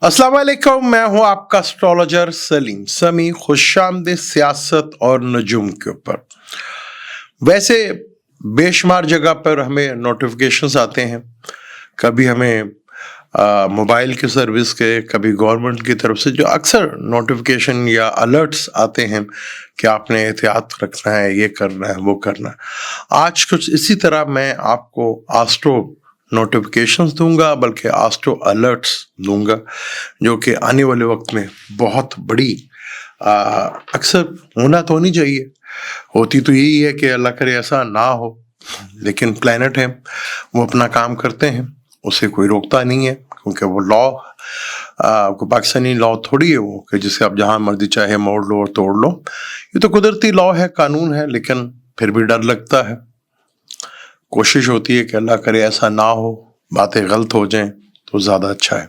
अस्सलाम वालेकुम, मैं हूं आपका एस्ट्रोलॉजर सलीम समी। खुशामदीद सियासत और नजूम के ऊपर। वैसे बेशुमार जगह पर हमें नोटिफिकेशंस आते हैं, कभी हमें मोबाइल की सर्विस के, कभी गवर्नमेंट की तरफ से जो अक्सर नोटिफिकेशन या अलर्ट्स आते हैं कि आपने एहतियात रखना है, ये करना है, वो करना है। आज कुछ इसी तरह मैं आपको एस्ट्रो नोटिफिकेशंस दूंगा, बल्कि एस्ट्रो अलर्ट्स दूंगा, जो कि आने वाले वक्त में बहुत बड़ी अक्सर होना तो नहीं चाहिए, होती तो यही है कि अल्लाह करे ऐसा ना हो, लेकिन प्लेनेट है, वो अपना काम करते हैं, उसे कोई रोकता नहीं है, क्योंकि वो लॉ को पाकिस्तानी लॉ थोड़ी है वो कि जिसे आप जहां मर्जी चाहे मोड़ लो और तोड़ लो। ये तो कुदरती लॉ है, कानून है, लेकिन फिर भी डर लगता है। कोशिश होती है कि अल्लाह करे ऐसा ना हो, बातें गलत हो जाएं तो ज़्यादा अच्छा है।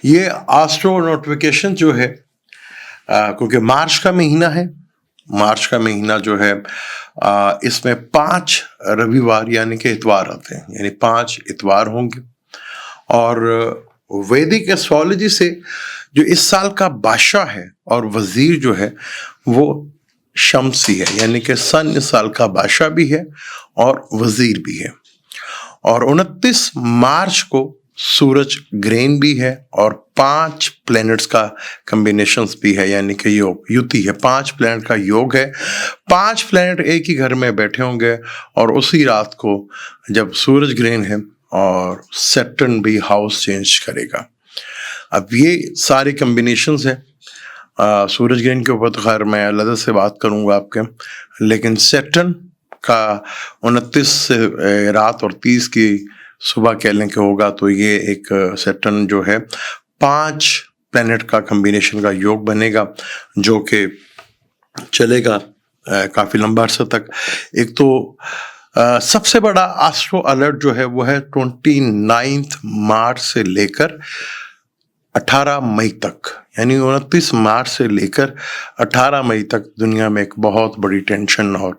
ये एस्ट्रो नोटिफिकेशन जो है, क्योंकि मार्च का महीना है, मार्च का महीना जो है इसमें 5 रविवार यानी कि इतवार आते हैं, यानी 5 इतवार होंगे। और वैदिक एस्ट्रोलॉजी से जो इस साल का बादशाह है और वजीर जो है वो शम्सी है, यानी कि सन इस साल का बादशाह भी है और वजीर भी है। और 29 मार्च को सूरज ग्रहण भी है और 5 प्लैनेट्स का कॉम्बिनेशंस भी है, यानी कि योग युति है, 5 प्लैनेट का योग है। 5 प्लैनेट एक ही घर में बैठे होंगे और उसी रात को जब सूरज ग्रहण है और सैटर्न भी हाउस चेंज करेगा। अब ये सारे कॉम्बिनेशंस हैं। सूरज ग्रहण के ऊपर तो खैर मैं अलग से बात करूंगा आपके, लेकिन सैटर्न का 29 से रात और 30 की सुबह कह लें कि होगा, तो ये एक सैटर्न जो है 5 प्लैनेट का कॉम्बिनेशन का योग बनेगा, जो कि चलेगा काफ़ी लंबा अर्सा तक। एक तो सबसे बड़ा एस्ट्रो अलर्ट जो है वो है 29 मार्च से लेकर 18 मई तक, यानी 29 मार्च से लेकर 18 मई तक दुनिया में एक बहुत बड़ी टेंशन और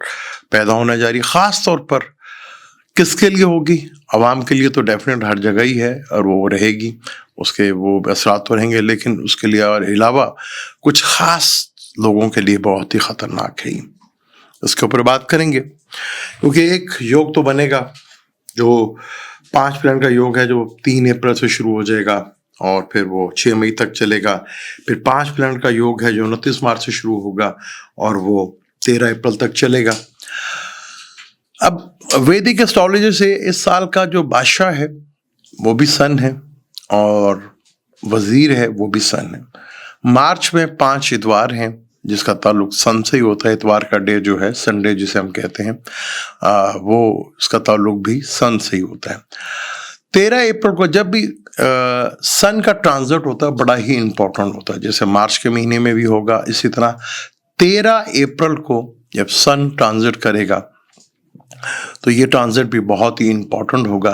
पैदा होने जा रही। ख़ास तौर पर किसके लिए होगी? आवाम के लिए तो डेफिनेट हर जगह ही है और वो रहेगी, उसके वो असरात तो रहेंगे, लेकिन उसके लिए और अलावा कुछ ख़ास लोगों के लिए बहुत ही ख़तरनाक है। इसके ऊपर बात करेंगे, क्योंकि एक योग तो बनेगा जो 5 प्लैनेट का योग है, जो 3 अप्रैल से शुरू हो जाएगा और फिर वो 6 मई तक चलेगा। फिर 5 प्लैनेट का योग है जो 29 मार्च से शुरू होगा और वो 13 अप्रैल तक चलेगा। अब वैदिक एस्ट्रोलॉजी से इस साल का जो बादशाह है वो भी सन है और वजीर है वो भी सन है। मार्च में 5 इतवार हैं जिसका ताल्लुक सन से ही होता है। इतवार का डे जो है, संडे जिसे हम कहते हैं, वो इसका ताल्लुक भी सन से ही होता है। 13 अप्रैल को जब भी सन का ट्रांजिट होता है, बड़ा ही इंपॉर्टेंट होता है, जैसे मार्च के महीने में भी होगा, इसी तरह 13 अप्रैल को जब सन ट्रांजिट करेगा तो ये ट्रांजिट भी बहुत ही इंपॉर्टेंट होगा,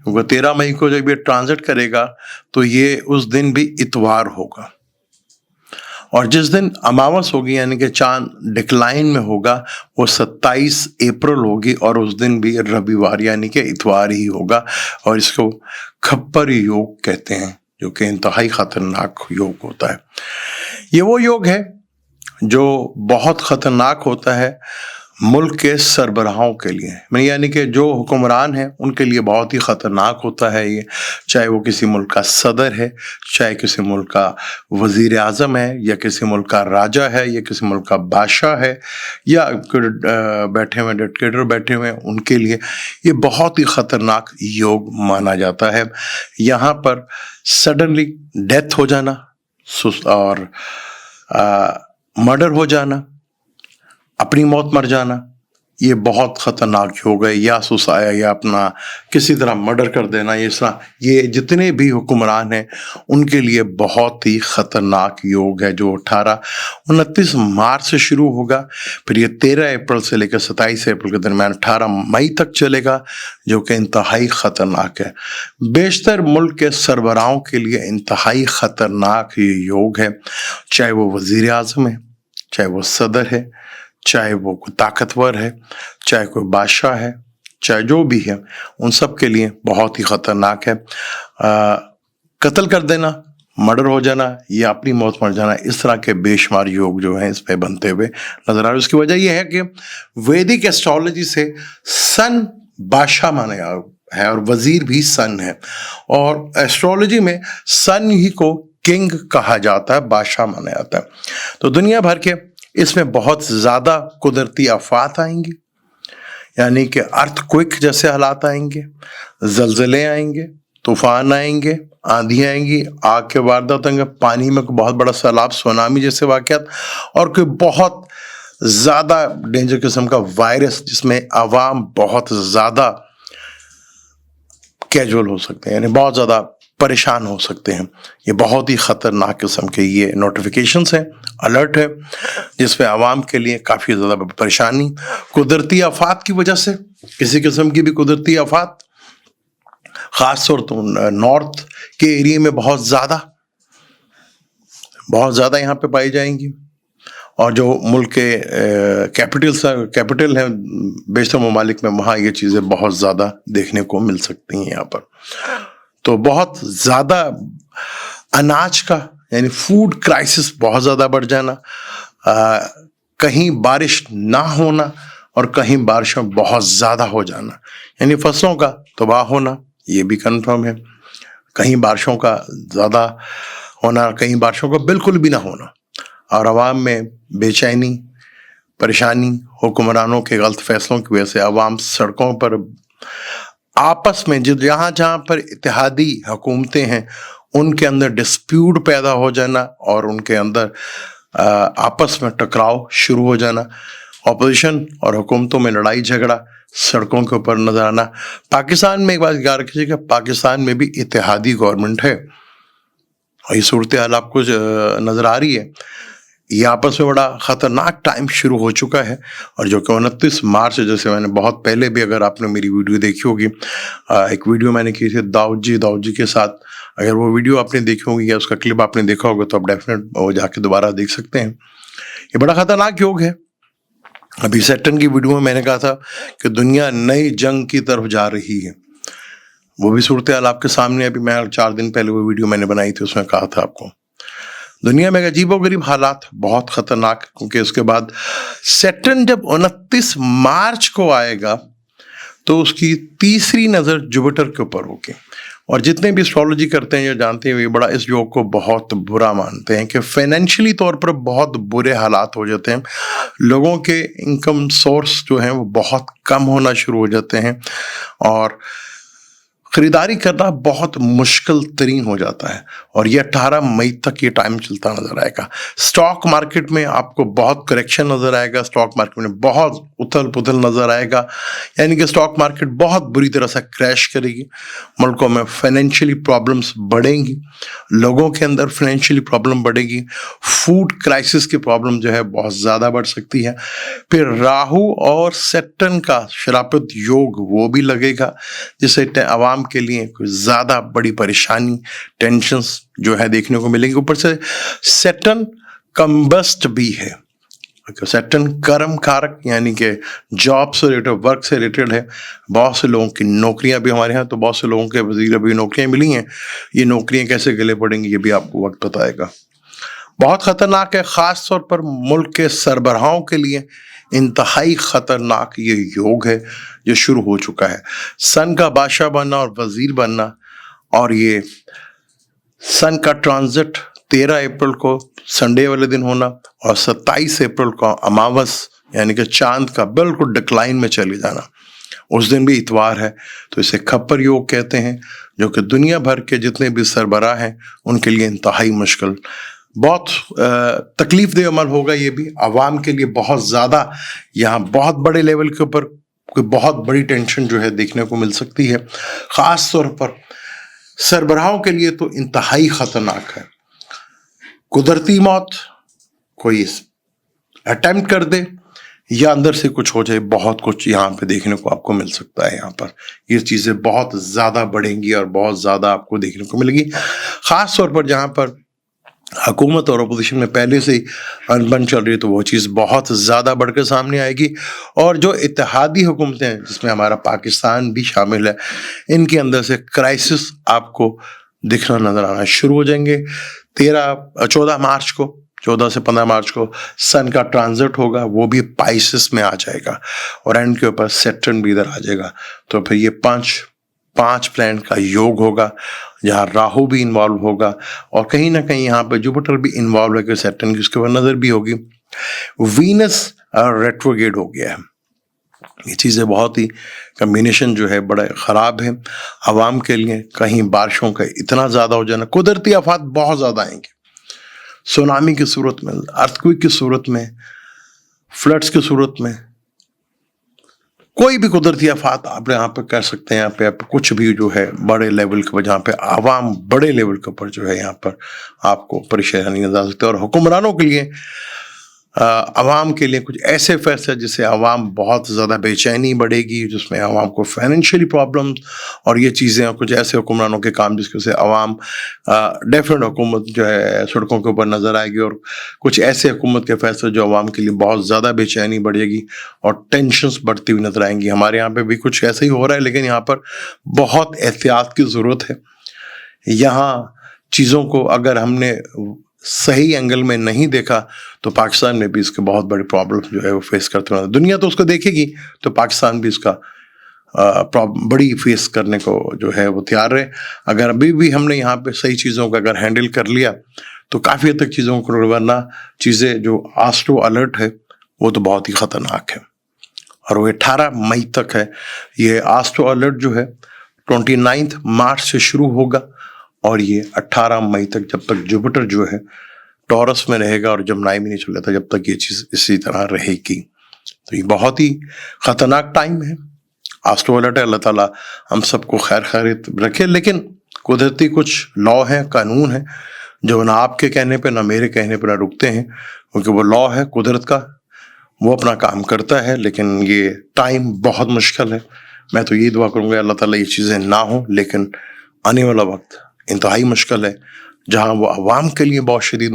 क्योंकि 13 मई को जब ये ट्रांजिट करेगा तो ये उस दिन भी इतवार होगा। और जिस दिन अमावस होगी यानी कि चांद डिक्लाइन में होगा, वो 27 अप्रैल होगी और उस दिन भी रविवार यानी कि इतवार ही होगा। और इसको खप्पर योग कहते हैं, जो कि इंतहाई खतरनाक योग होता है। ये वो योग है जो बहुत खतरनाक होता है मुल्क के सरबराहों के लिए, यानी कि जो हुक्मरान हैं उनके लिए बहुत ही ख़तरनाक होता है ये। चाहे वो किसी मुल्क का सदर है, चाहे किसी मुल्क का वज़ीर आज़म है, या किसी मुल्क का राजा है, या किसी मुल्क का बादशाह है, या बैठे हुए डिक्टेटर बैठे हुए हैं, उनके लिए ये बहुत ही ख़तरनाक योग माना जाता है। यहाँ पर सडनली डेथ हो जाना और मर्डर हो जाना, अपनी मौत मर जाना, ये बहुत ख़तरनाक योग है। या सुसाया या अपना किसी तरह मर्डर कर देना, ये जितने भी हुक्मरान हैं उनके लिए बहुत ही ख़तरनाक योग है, जो 29 मार्च से शुरू होगा। फिर ये 13 अप्रैल से लेकर 27 अप्रैल के दरमियान 18 मई तक चलेगा, जो कि इंतहाई ख़तरनाक है। बेशतर मुल्क के सरबराहों के लिए इंतहाई ख़तरनाक ये योग है, चाहे वो वज़ीर आज़म है, चाहे वो सदर है, चाहे वो कोई ताकतवर है, चाहे कोई बादशाह है, चाहे जो भी है, उन सब के लिए बहुत ही ख़तरनाक है। قتل کر دینا, مرڈر ہو جانا یا اپنی موت مر جانا, اس طرح کے بے شمار یوگ جو ہیں اس پہ بنتے ہوئے نظر آ رہے ہیں. اس کی وجہ یہ ہے کہ ویدک ایسٹرولوجی سے سن بادشاہ مانا ہے اور وزیر بھی سن ہے, اور ایسٹرولوجی میں سن ہی کو کنگ کہا جاتا ہے, بادشاہ مانا جاتا ہے. تو دنیا بھر کے اس میں بہت زیادہ قدرتی آفات آئیں گی, یعنی کہ ارتھ کوئک جیسے حالات آئیں گے, زلزلے آئیں گے, طوفان آئیں گے, آندھی آئیں گی, آگ کے واردات آئیں گے, پانی میں کوئی بہت بڑا سیلاب, سونامی جیسے واقعات, اور کوئی بہت زیادہ ڈینجر قسم کا وائرس جس میں عوام بہت زیادہ کیجول ہو سکتے ہیں, یعنی بہت زیادہ پریشان ہو سکتے ہیں. یہ بہت ہی خطرناک قسم کے یہ نوٹیفیکیشنز ہیں, الرٹ ہے, جس میں عوام کے لیے کافی زیادہ پریشانی قدرتی آفات کی وجہ سے, کسی قسم کی بھی قدرتی آفات خاص طور پر نارتھ کے ایریے میں بہت زیادہ یہاں پہ پائی جائیں گی, اور جو ملک کے کیپٹل ہیں بیشتر ممالک میں, وہاں یہ چیزیں بہت زیادہ دیکھنے کو مل سکتی ہیں یہاں پر. تو بہت زیادہ اناج کا یعنی فوڈ کرائسس بہت زیادہ بڑھ جانا, کہیں بارش نہ ہونا اور کہیں بارشیں بہت زیادہ ہو جانا, یعنی فصلوں کا تباہ ہونا, یہ بھی کنفرم ہے. کہیں بارشوں کا زیادہ ہونا, کہیں بارشوں کا بالکل بھی نہ ہونا, اور عوام میں بے چینی, پریشانی, حکمرانوں کے غلط فیصلوں کی وجہ سے عوام سڑکوں پر آپس میں جہاں پر اتحادی حکومتیں ہیں ان کے اندر ڈسپیوٹ پیدا ہو جانا اور ان کے اندر آپس میں ٹکراؤ شروع ہو جانا, اپوزیشن اور حکومتوں میں لڑائی جھگڑا سڑکوں کے اوپر نظر آنا. پاکستان میں ایک بات یاد رکھیے کہ پاکستان میں بھی اتحادی گورنمنٹ ہے, اور یہ صورتحال آپ کو نظر آ رہی ہے. یہ آپس میں بڑا خطرناک ٹائم شروع ہو چکا ہے, اور جو کہ 29 مارچ, جیسے میں نے بہت پہلے بھی, اگر آپ نے میری ویڈیو دیکھی ہوگی, ایک ویڈیو میں نے کی تھی داؤد جی کے ساتھ, اگر وہ ویڈیو آپ نے دیکھی ہوگی یا اس کا کلپ آپ نے دیکھا ہوگا تو آپ ڈیفینیٹ وہ جا کے دوبارہ دیکھ سکتے ہیں. یہ بڑا خطرناک یوگ ہے. ابھی سیٹرن کی ویڈیو میں نے کہا تھا کہ دنیا نئی جنگ کی طرف جا رہی ہے, وہ بھی صورتحال آپ کے سامنے. ابھی میں 4 دن پہلے وہ ویڈیو میں نے بنائی تھی, اس میں کہا تھا آپ کو دنیا میں عجیب و غریب حالات بہت خطرناک, کیونکہ اس کے بعد سیٹرن جب 29 مارچ کو آئے گا تو اس کی تیسری نظر جوپیٹر کے اوپر ہوگی. اور جتنے بھی اسٹرالوجی کرتے ہیں یا جانتے ہیں یہ بڑا اس یوگ کو بہت برا مانتے ہیں کہ فائنینشلی طور پر بہت برے حالات ہو جاتے ہیں, لوگوں کے انکم سورس جو ہیں وہ بہت کم ہونا شروع ہو جاتے ہیں, اور خریداری کرنا بہت مشکل ترین ہو جاتا ہے. اور یہ 18 مئی تک یہ ٹائم چلتا نظر آئے گا. اسٹاک مارکیٹ میں آپ کو بہت کریکشن نظر آئے گا, اسٹاک مارکیٹ میں بہت اتھل پتھل نظر آئے گا, یعنی کہ اسٹاک مارکیٹ بہت بری طرح سے کریش کرے گی. ملکوں میں فائنینشلی پرابلمس بڑھیں گی, لوگوں کے اندر فائنینشلی پرابلم بڑھے گی, فوڈ کرائسس کی پرابلم جو ہے بہت زیادہ بڑھ سکتی ہے. پھر راہو اور سیٹرن کا شراپت یوگ وہ بھی لگے گا, جس سے عوام کے لیے کوئی زیادہ بڑی پریشانی, ٹینشنز جو ہے دیکھنے کو ملیں گی. اوپر سے سیٹرن کمبسٹ بھی ہے, سیٹرن کرم کارک, یعنی کہ جاب سے ریلیٹڈ, ورک سے ریلیٹڈ ہے. بہت سے لوگوں کی نوکریاں بھی ہمارے یہاں, تو بہت سے لوگوں کے وزیر ابھی نوکریاں ملی ہیں, یہ نوکریاں کیسے گلے پڑیں گی یہ بھی آپ کو وقت بتائے گا. بہت خطرناک ہے, خاص طور پر ملک کے سربراہوں کے لیے انتہائی خطرناک یہ یوگ ہے جو شروع ہو چکا ہے. سن کا بادشاہ بننا اور وزیر بننا, اور یہ سن کا ٹرانزٹ 13 اپریل کو سنڈے والے دن ہونا, اور 27 اپریل کو اماوس یعنی کہ چاند کا بالکل ڈکلائن میں چلے جانا, اس دن بھی اتوار ہے. تو اسے کھپر یوگ کہتے ہیں, جو کہ دنیا بھر کے جتنے بھی سربراہ ہیں ان کے لیے انتہائی مشکل, بہت تکلیف دہ عمل ہوگا. یہ بھی عوام کے لیے بہت زیادہ, یہاں بہت بڑے لیول کے اوپر کوئی بہت بڑی ٹینشن جو ہے دیکھنے کو مل سکتی ہے, خاص طور پر سربراہوں کے لیے تو انتہائی خطرناک ہے. قدرتی موت, کوئی اٹیمپٹ کر دے یا اندر سے کچھ ہو جائے, بہت کچھ یہاں پہ دیکھنے کو آپ کو مل سکتا ہے. یہاں پر یہ چیزیں بہت زیادہ بڑھیں گی اور بہت زیادہ آپ کو دیکھنے کو ملے گی, خاص طور پر جہاں پر حکومت اور اپوزیشن میں پہلے سے انبن چل رہی ہے, تو وہ چیز بہت زیادہ بڑھ کے سامنے آئے گی. اور جو اتحادی حکومتیں ہیں جس میں ہمارا پاکستان بھی شامل ہے, ان کے اندر سے کرائسس آپ کو दिखना नजर आना शुरू हो जाएंगे। 14 मार्च को, 14 से 15 मार्च को सन का ट्रांजिट होगा, वो भी पाइसेस में आ जाएगा और एंड के ऊपर सैटर्न भी इधर आ जाएगा। तो फिर ये पांच प्लैनेट का योग होगा, जहाँ राहु भी इन्वॉल्व होगा और कहीं ना कहीं यहाँ पे जुपिटर भी इन्वॉल्व है, सैटर्न की उसके ऊपर नजर भी होगी। वीनस रेट्रोगेड हो गया है। ये चीज़ें बहुत ही कम्बिनेशन जो है बड़ा ख़राब है आवाम के लिए। कहीं बारिशों का इतना ज़्यादा हो जाना, कुदरती आफात बहुत ज़्यादा आएंगे, सुनामी की सूरत में, अर्थक्वेक की सूरत में, फ्लड्स की सूरत में, कोई भी कुदरती आफात आप यहाँ पे कर सकते हैं। यहाँ पे आप कुछ भी जो है बड़े लेवल के, जहाँ पे आवाम बड़े लेवल के ऊपर जो है यहाँ पर आपको परेशानी नजर आ सकती है। और हुक्मरानों के लिए, आवाम के लिए कुछ ऐसे फैसले जिससे आवाम बहुत ज़्यादा बेचैनी बढ़ेगी, जिसमें आवाम को फाइनेंशियली प्रॉब्लम्स और ये चीज़ें, और कुछ ऐसे हुक्मरानों के काम जिसकी वजह से आवाम डेफिनेट हुकूमत जो है सड़कों के ऊपर नज़र आएगी, और कुछ ऐसे हुकूमत के फैसले जो आवाम के लिए बहुत ज़्यादा बेचैनी बढ़ेगी और टेंशन्स बढ़ती हुई नजर आएंगी। हमारे यहाँ पे भी कुछ ऐसा ही हो रहा है, लेकिन यहाँ पर बहुत एहतियात की ज़रूरत है। यहाँ चीज़ों को अगर हमने सही एंगल में नहीं देखा तो पाकिस्तान में भी इसके बहुत बड़ी प्रॉब्लम जो है वो फेस करते हैं। दुनिया तो उसको देखेगी, तो पाकिस्तान भी इसका बड़ी फेस करने को जो है वो तैयार रहे। अगर अभी भी हमने यहाँ पे सही चीज़ों का अगर हैंडल कर लिया तो काफ़ी हद तक चीज़ों को, वरना चीज़ें जो आस्ट्रो अलर्ट है वो तो बहुत ही ख़तरनाक है और वो 18 मई तक है। ये आस्ट्रो अलर्ट जो है 29 मार्च से शुरू होगा और ये 18 मई तक, जब तक जुपिटर जो है टॉरस में रहेगा और जमनाई में नहीं चल जाता, जब तक ये चीज़ इसी तरह रहेगी। तो ये बहुत ही ख़तरनाक टाइम है। आस्ट्रो अलर्ट है, अल्लाह ताला हम सबको खैर खैरियत रखे। लेकिन कुदरती कुछ लॉ हैं, कानून हैं, जो ना आपके कहने पे ना मेरे कहने पे ना रुकते हैं, क्योंकि वो लॉ है कुदरत का, वो अपना काम करता है। लेकिन ये टाइम बहुत मुश्किल है। मैं तो ये दुआ करूँगा अल्लाह ताला ये चीज़ें ना हो, लेकिन आने वाला वक्त इंतहाई मुश्किल है। जहाँ वो आवाम के लिए बहुत शदीद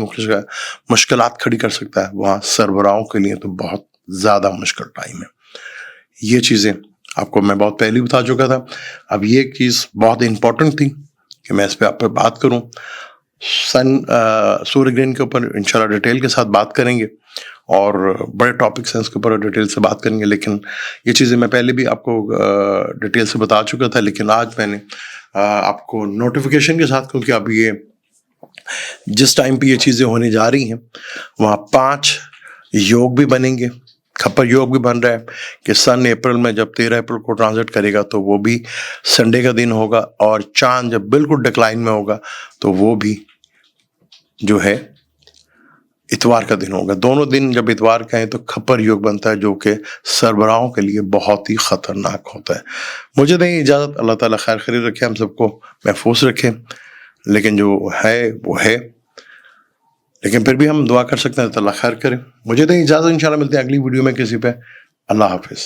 मुश्किलात खड़ी कर सकता है, वहाँ सरबराहों के लिए तो बहुत ज़्यादा मुश्किल टाइम है। ये चीज़ें आपको मैं बहुत पहले बता चुका था। अब ये चीज़ बहुत इम्पोर्टेंट थी कि मैं इस पर आप पे बात करूँ। सूर्य ग्रहण के ऊपर इंशाल्लाह डिटेल के साथ बात करेंगे और बड़े टॉपिक्स हैं उसके ऊपर डिटेल से बात करेंगे। लेकिन ये चीज़ें मैं पहले भी आपको डिटेल से बता चुका था, लेकिन आज मैंने आपको नोटिफिकेशन के साथ, क्योंकि अब ये जिस टाइम पे ये चीज़ें होने जा रही हैं वहाँ 5 योग भी बनेंगे। खप्पर योग भी बन रहा है कि सन अप्रैल में जब 13 अप्रैल को ट्रांजिट करेगा तो वो भी संडे का दिन होगा, और चांद जब बिल्कुल डिक्लाइन में होगा तो वो भी जो है इतवार का दिन होगा। दोनों दिन जब इतवार का है तो खप्पर योग बनता है, जो कि सरबराहों के लिए बहुत ही ख़तरनाक होता है। मुझे दें इजाज़त, अल्लाह ताला खैर खैरियत रखे, हम सबको महफूज रखे। लेकिन जो है वो है, लेकिन फिर भी हम दुआ कर सकते हैं, अल्लाह खैर करे। मुझे दें इजाज़त, इंशाल्लाह मिलते हैं अगली वीडियो में किसी पे। अल्लाह हाफिज़।